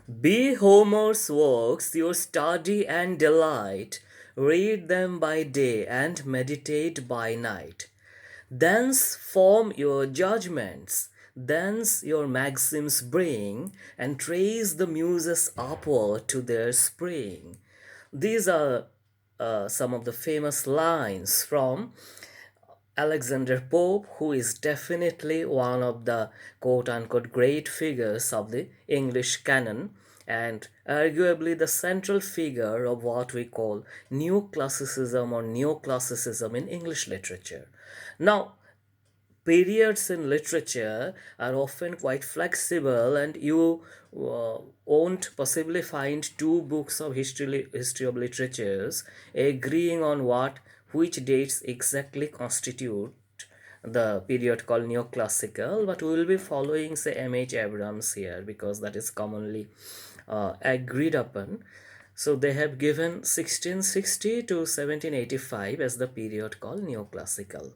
Be Homer's works your study and delight, read them by day and meditate by night. Thence form your judgments, thence your maxims bring, and trace the muses upward to their spring. These are some of the famous lines from Alexander Pope, who is definitely one of the quote unquote great figures of the English canon and arguably the central figure of what we call Neoclassicism or Neoclassicism in English literature. Now, periods in literature are often quite flexible, and you won't possibly find two books of history of literatures agreeing on which dates exactly constitute the period called neoclassical, but we will be following, say, M.H. Abrams here because that is commonly agreed upon. So they have given 1660 to 1785 as the period called neoclassical.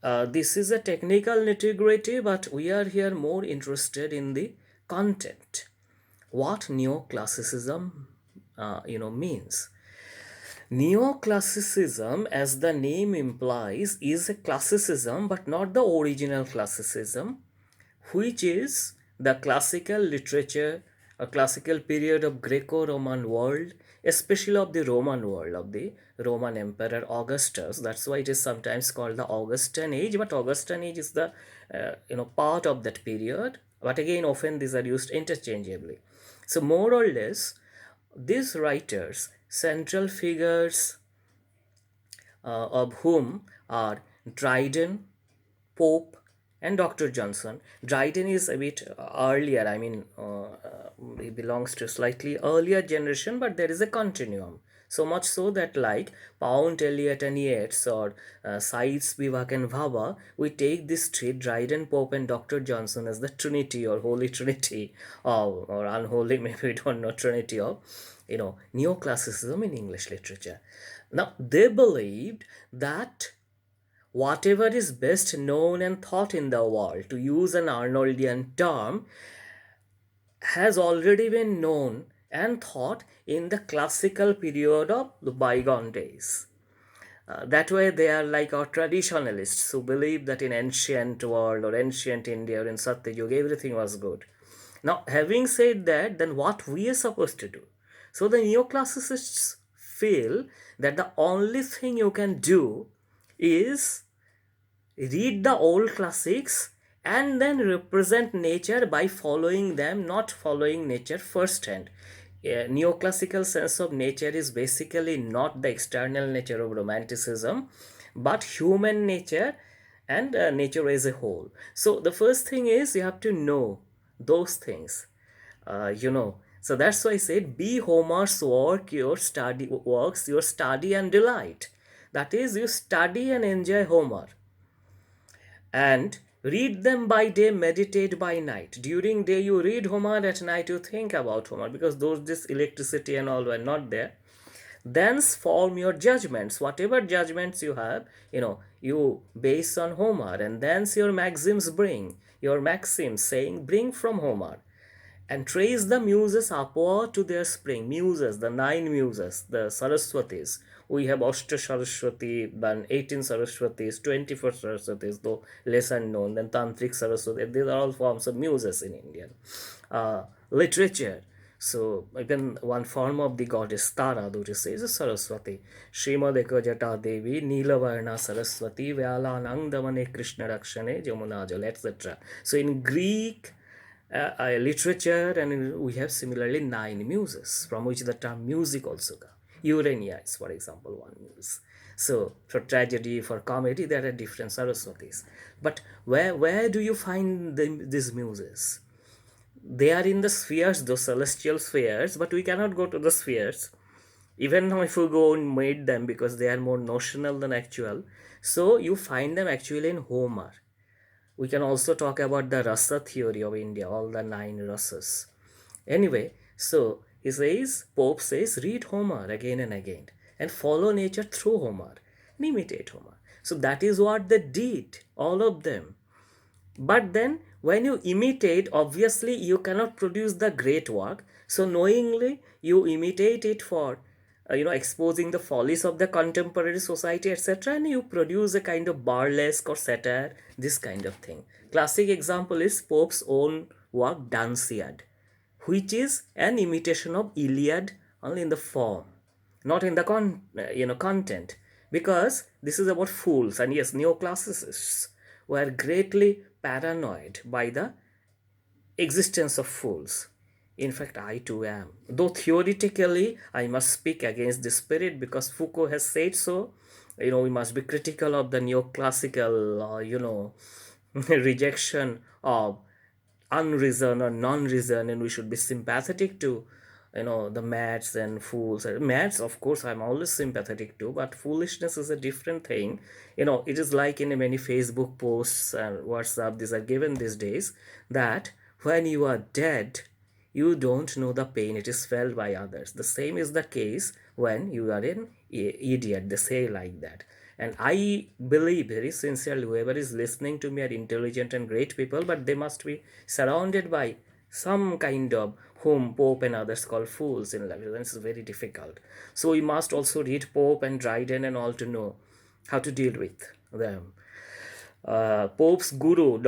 This is a technical nitty-gritty, but we are here more interested in the content. What neoclassicism, means. Neoclassicism, as the name implies, is a classicism, but not the original classicism, which is the classical literature, a classical period of Greco-Roman world, especially of the Roman world, of the Roman Emperor Augustus. That's why it is sometimes called the Augustan age, but Augustan age is the part of that period. But again, often these are used interchangeably. So more or less, these writers, central figures of whom are Dryden, Pope, and Dr. Johnson. Dryden is a bit earlier, he belongs to a slightly earlier generation, but there is a continuum. So much so that, like Pound, Eliot, and Yeats, or Sides, Spivak, and Bhabha, we take this three, Dryden, Pope, and Dr. Johnson, as the Trinity or Holy Trinity, or unholy, maybe we don't know, Trinity of, Neoclassicism in English literature. Now, they believed that whatever is best known and thought in the world, to use an Arnoldian term, has already been known and thought in the classical period of the bygone days. That way, they are like our traditionalists who believe that in ancient world or ancient India or in Satyayuga, everything was good. Now, having said that, then what we are supposed to do? So the neoclassicists feel that the only thing you can do is read the old classics and then represent nature by following them, not following nature firsthand. A neoclassical sense of nature is basically not the external nature of romanticism, but human nature and nature as a whole. So the first thing is you have to know those things. So that's why I said, be Homer's works your study and delight. That is, you study and enjoy Homer and read them by day, meditate by night. During day you read Homer, at night you think about Homer, because those this electricity and all were not there. Thence form your judgments, whatever judgments you have, you base on Homer, and thence your maxims saying bring from Homer, and trace the muses upward to their spring. Muses, the nine muses, the Saraswatis. We have Ashta Saraswati, then 18 Saraswatis, 24 Saraswatis, though less known, then Tantric Saraswati. These are all forms of muses in Indian literature. So even one form of the goddess Tara, which says Saraswati. Srimad Ekajata Devi, Neelavarna Saraswati, Vyalanang Damane Krishna Rakshane, Jamuna Jal, etc. So in Greek, literature, and we have similarly nine muses, from which the term music also comes. Urania is, for example, one muse. So for tragedy, for comedy, there are different Saraswatis. But where do you find these muses? They are in the spheres, those celestial spheres, but we cannot go to the spheres. Even now, if we go and made them, because they are more notional than actual. So you find them actually in Homer. We can also talk about the rasa theory of India, all the nine rasas. Anyway, so Pope says, read Homer again and again and follow nature through Homer and imitate Homer. So that is what they did, all of them. But then When you imitate, obviously you cannot produce the great work. So knowingly you imitate it for exposing the follies of the contemporary society, etc., and you produce a kind of burlesque or satire, this kind of thing. Classic example is Pope's own work Dunciad, which is an imitation of Iliad, only in the form, not in the content, because this is about fools. And yes, neoclassicists were greatly paranoid by the existence of fools. In fact, I too am. Though theoretically, I must speak against the spirit because Foucault has said so. We must be critical of the neoclassical, rejection of unreason or non-reason, and we should be sympathetic to the mads and fools. Mads, of course, I'm always sympathetic to, but foolishness is a different thing. It is like in many Facebook posts and WhatsApp, these are given these days, that when you are dead, you don't know the pain it is felt by others. The same is the case when you are an idiot. They say like that. And I believe very sincerely, whoever is listening to me are intelligent and great people, but they must be surrounded by some kind of whom Pope and others call fools in life. And it's very difficult. So we must also read Pope and Dryden and all to know how to deal with them. Pope's guru,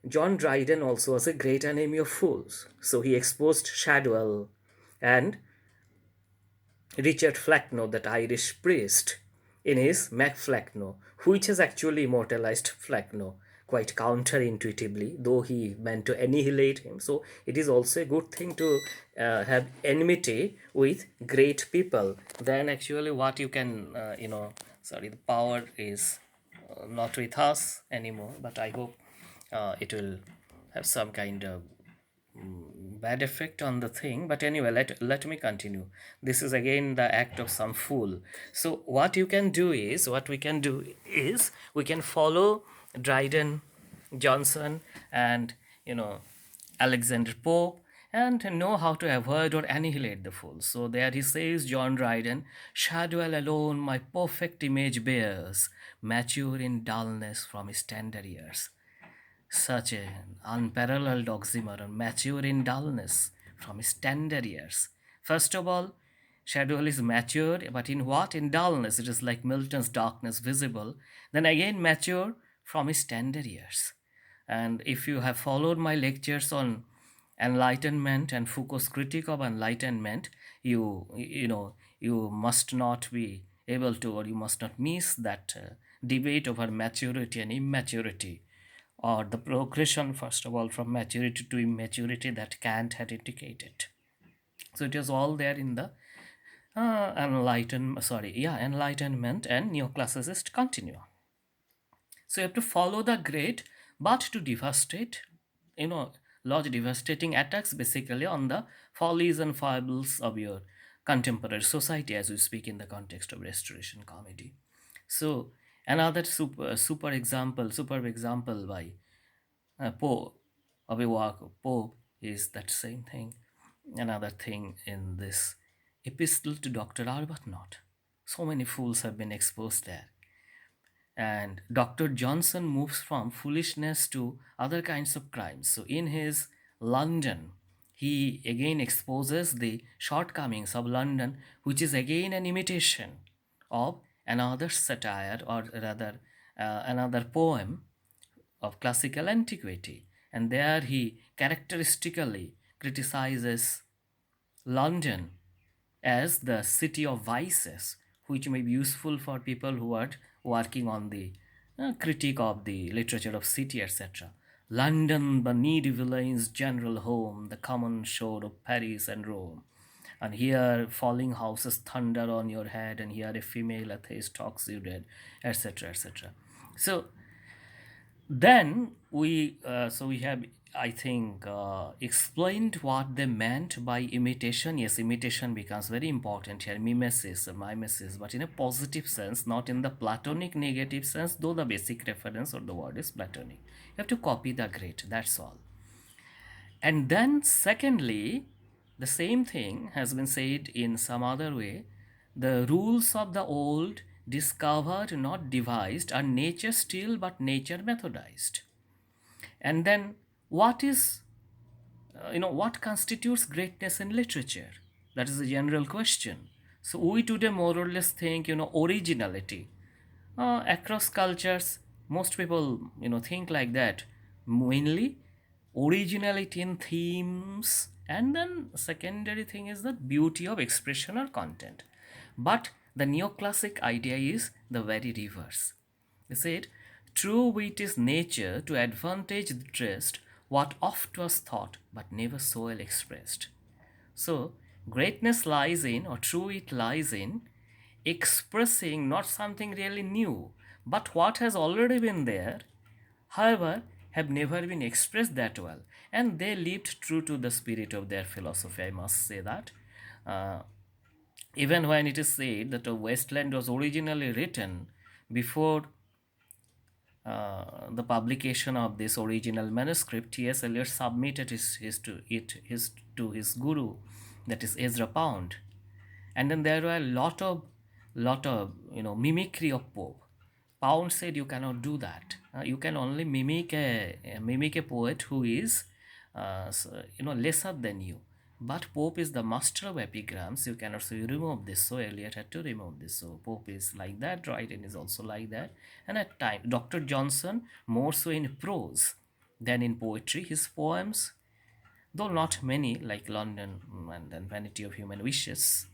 John Dryden also was a great enemy of fools. So he exposed Shadwell and Richard Flecknoe, that Irish priest, in his Macflecknoe, which has actually immortalized Flecknoe quite counterintuitively, though he meant to annihilate him. So it is also a good thing to have enmity with great people. Then actually what you can, the power is not with us anymore, but I hope it will have some kind of bad effect on the thing. But anyway, let me continue. This is again the act of some fool. So what we can do is we can follow Dryden, Johnson, and Alexander Pope, and know how to avoid or annihilate the fools. So there he says, John Dryden, Shadwell alone my perfect image bears, mature in dullness from his tender years. Such an unparalleled oxymoron, mature in dullness from his tender years. First of all, Shadwell is mature, but in what? In dullness. It is like Milton's darkness visible. Then again, mature from his tender years. And if you have followed my lectures on enlightenment and Foucault's critique of enlightenment, you must not be able to, or you must not miss that debate over maturity and immaturity, or the progression, first of all, from maturity to immaturity that Kant had indicated. So it is all there in the enlightenment and neoclassicist continuum. So you have to follow the great, but to devastate, lodge devastating attacks basically on the follies and foibles of your contemporary society, as we speak in the context of restoration comedy. So another superb example by Pope of a work of Pope is that same thing. Another thing in this epistle to Dr. Arbuthnot. So many fools have been exposed there. And Dr. Johnson moves from foolishness to other kinds of crimes. So in his London, he again exposes the shortcomings of London, which is again an imitation of another satire, or rather another poem of classical antiquity. And there he characteristically criticizes London as the city of vices, which may be useful for people who are working on the critique of the literature of city, etc. London, the needy villain's general home, the common shore of Paris and Rome. And here falling houses thunder on your head, and here a female atheist talks you dead, etc., etc. So then we have, I think, explained what they meant by imitation. Yes, imitation becomes very important here, mimesis, but in a positive sense, not in the Platonic negative sense, though the basic reference or the word is Platonic. You have to copy the great, that's all. And then secondly, the same thing has been said in some other way. The rules of the old, discovered, not devised, are nature still, but nature methodized. And then, what is, what constitutes greatness in literature? That is a general question. So we today more or less think, originality. Across cultures, most people, think like that. Mainly, originality in themes, and then secondary thing is the beauty of expression or content. But the neoclassic idea is the very reverse. They said, true wit is nature to advantage dressed what oft was thought but never so well expressed. So, greatness lies in, or true wit lies in, expressing not something really new, but what has already been there, however, have never been expressed that well. And they lived true to the spirit of their philosophy, I must say that. Uh, Even when it is said that a wasteland was originally written before the publication of this original manuscript, T.S. Eliot submitted his guru, that is Ezra Pound, and then there were a lot of mimicry of Pope. Pound said you cannot do that. You can only mimic a poet who is lesser than you. But Pope is the master of epigrams. You cannot, so you remove this. So Eliot had to remove this. So Pope is like that, Dryden is also like that. And at time, Dr. Johnson more so in prose than in poetry. His poems, though not many, like London and then Vanity of Human Wishes,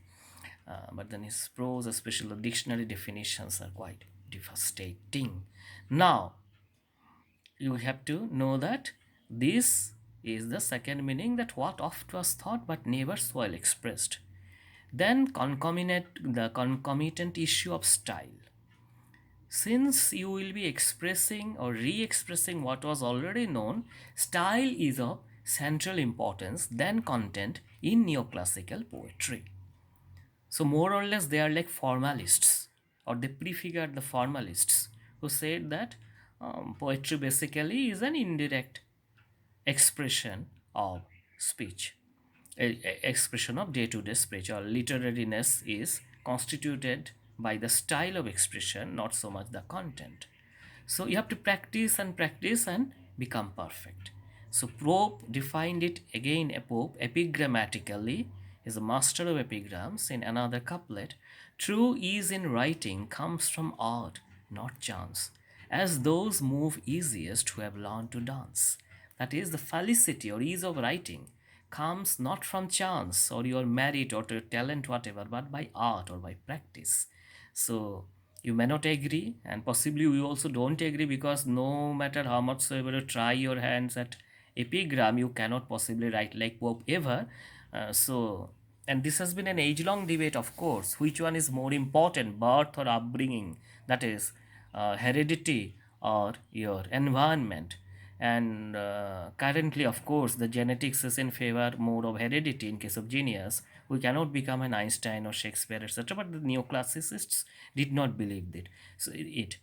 but then his prose, especially the dictionary definitions, are quite devastating. Now, you have to know that this is the second meaning, that what oft was thought but never so well expressed. Then the concomitant issue of style. Since you will be expressing or re expressing what was already known, style is of central importance than content in neoclassical poetry. So, more or less, they are like formalists, or they prefigured the formalists who said that poetry basically is an indirect expression of speech, expression of day to day speech, or literariness is constituted by the style of expression, not so much the content. So you have to practice and become perfect. So Pope defined it again, a Pope epigrammatically, is a master of epigrams in another couplet. True ease in writing comes from art, not chance, as those move easiest who have learned to dance. That is, the felicity or ease of writing comes not from chance or your merit or your talent, whatever, but by art or by practice. So you may not agree, and possibly you also don't agree, because no matter how much so ever you try your hands at epigram, you cannot possibly write like Pope ever. And this has been an age-long debate, of course, which one is more important, birth or upbringing, that is, heredity or your environment. And currently, of course, the genetics is in favor more of heredity in case of genius. We cannot become an Einstein or Shakespeare, etc. But the neoclassicists did not believe that. So it.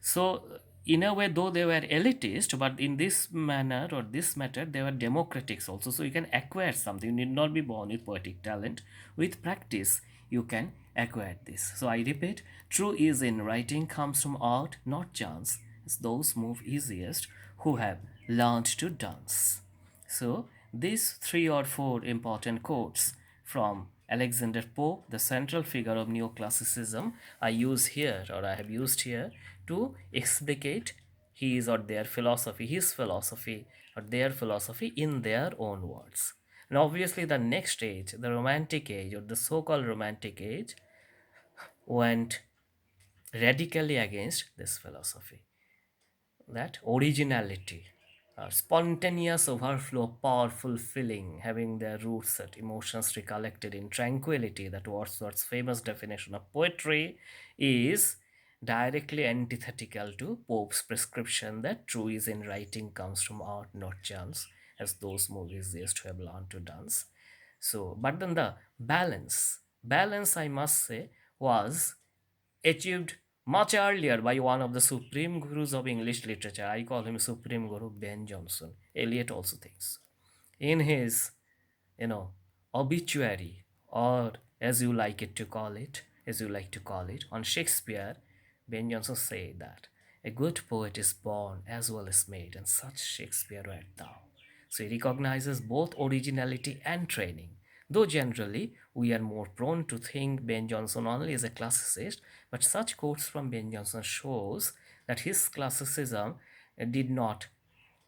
So in a way, though they were elitist, but in this manner or this matter, they were democratics also. So you can acquire something. You need not be born with poetic talent. With practice, you can acquire this. So I repeat, true ease in writing comes from art, not chance. It's those move easiest who have learned to dance. So these three or four important quotes from Alexander Pope, the central figure of Neoclassicism, I use here, or I have used here, to explicate his or their philosophy, his philosophy or their philosophy in their own words. And obviously, the next age, the Romantic Age or the so-called Romantic Age, went radically against this philosophy, that originality, spontaneous overflow of powerful feeling, having their roots at emotions recollected in tranquility, that Wordsworth's famous definition of poetry, is directly antithetical to Pope's prescription that true is in writing comes from art, not chance, as those movies used to have learned to dance. So, but then the balance, I must say, was achieved much earlier by one of the supreme gurus of English literature. I call him Supreme Guru Ben Jonson. Eliot also thinks. In his, you know, obituary, or as you like it to call it, as you like to call it, on Shakespeare, Ben Jonson said that A good poet is born as well as made, and such Shakespeare art thou. So he recognizes both originality and training. Though generally we are more prone to think Ben Jonson only as a classicist, but such quotes from Ben Jonson shows that his classicism did not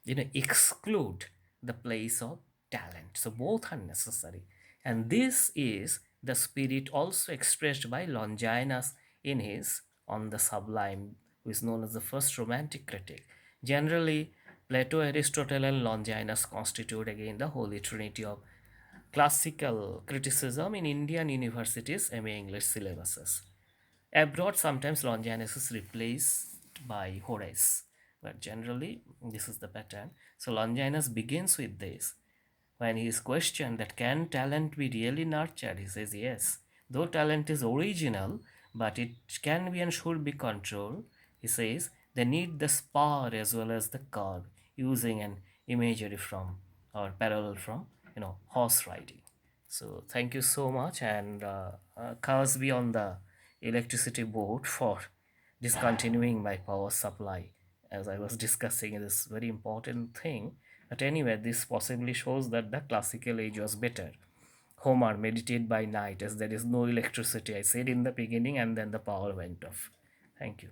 exclude the place of talent. So both are necessary. And this is the spirit also expressed by Longinus in his On the Sublime, who is known as the first romantic critic. Generally, Plato, Aristotle, and Longinus constitute again the holy trinity of classical criticism in Indian universities' MA English syllabuses. Abroad, sometimes Longinus is replaced by Horace, but generally, this is the pattern. So, Longinus begins with this. When he is questioned that can talent be really nurtured, he says yes. Though talent is original, but it can be and should be controlled, he says they need the spur as well as the curb, using an imagery from or parallel from horse riding. So thank you so much, and cars be on the electricity board for discontinuing my power supply as I was discussing this very important thing. But anyway, this possibly shows that the classical age was better. Homer meditate by night as there is no electricity. I said in the beginning, and then the power went off. Thank you.